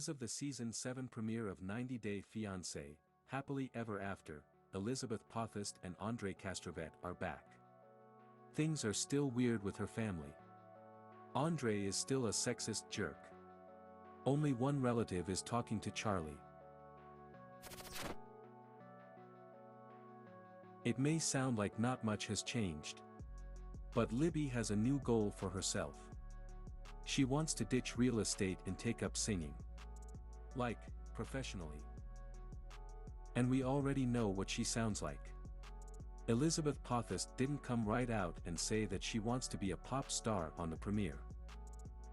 As of the Season 7 premiere of 90 Day Fiance, Happily Ever After, Elizabeth Potthast and Andrei Castravet are back. Things are still weird with her family. Andrei is still a sexist jerk. Only one relative is talking to Charlie. It may sound like not much has changed. But Libby has a new goal for herself. She wants to ditch real estate and take up singing. Like, professionally. And we already know what she sounds like. Elizabeth Potthast didn't come right out and say that she wants to be a pop star on the premiere.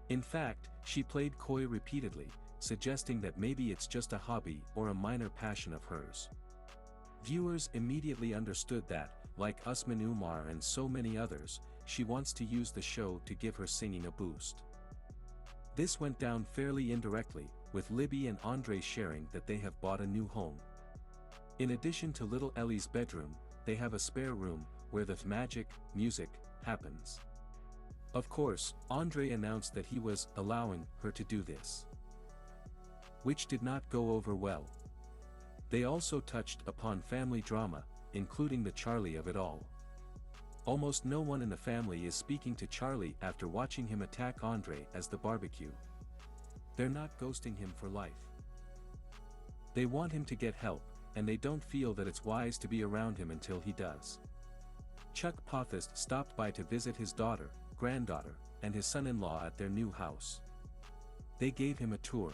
In fact, she played coy repeatedly, suggesting that maybe it's just a hobby or a minor passion of hers. Viewers immediately understood that, like Usman Umar and so many others, she wants to use the show to give her singing a boost. This went down fairly indirectly, with Libby and Andrei sharing that they have bought a new home. In addition to little Ellie's bedroom, they have a spare room, where the music, happens. Of course, Andrei announced that he was allowing her to do this, which did not go over well. They also touched upon family drama, including the Charlie of it all. Almost no one in the family is speaking to Charlie after watching him attack Andrei as the barbecue. They're not ghosting him for life. They want him to get help, and they don't feel that it's wise to be around him until he does. Chuck Potthast stopped by to visit his daughter, granddaughter, and his son-in-law at their new house. They gave him a tour.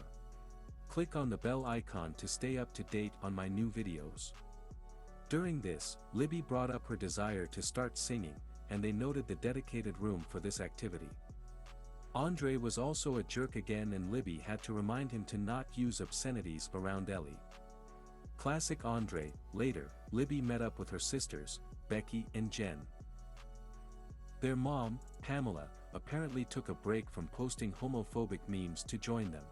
Click on the bell icon to stay up to date on my new videos. During this, Libby brought up her desire to start singing, and they noted the dedicated room for this activity. Andrei was also a jerk again, and Libby had to remind him to not use obscenities around Ellie. Classic Andrei. Later, Libby met up with her sisters, Becky and Jen. Their mom, Pamela, apparently took a break from posting homophobic memes to join them.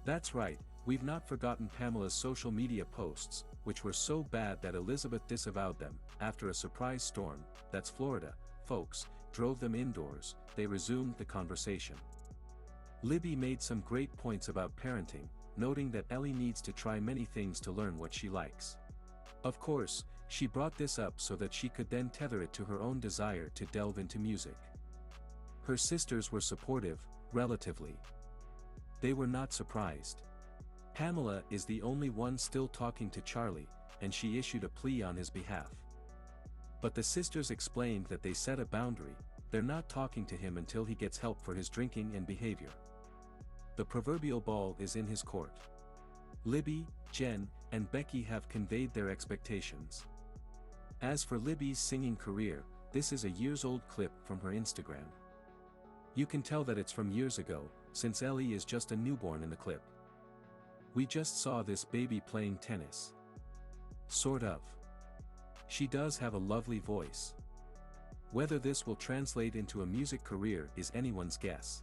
That's right, we've not forgotten Pamela's social media posts, which were so bad that Elizabeth disavowed them. After a surprise storm, that's Florida, folks, drove them indoors, they resumed the conversation. Libby made some great points about parenting, noting that Ellie needs to try many things to learn what she likes. Of course, she brought this up so that she could then tether it to her own desire to delve into music. Her sisters were supportive, relatively. They were not surprised. Pamela is the only one still talking to Charlie, and she issued a plea on his behalf. But the sisters explained that they set a boundary, they're not talking to him until he gets help for his drinking and behavior. The proverbial ball is in his court. Libby, Jen, and Becky have conveyed their expectations. As for Libby's singing career, this is a years-old clip from her Instagram. You can tell that it's from years ago, since Ellie is just a newborn in the clip. We just saw this baby playing tennis. Sort of. She does have a lovely voice. Whether this will translate into a music career is anyone's guess.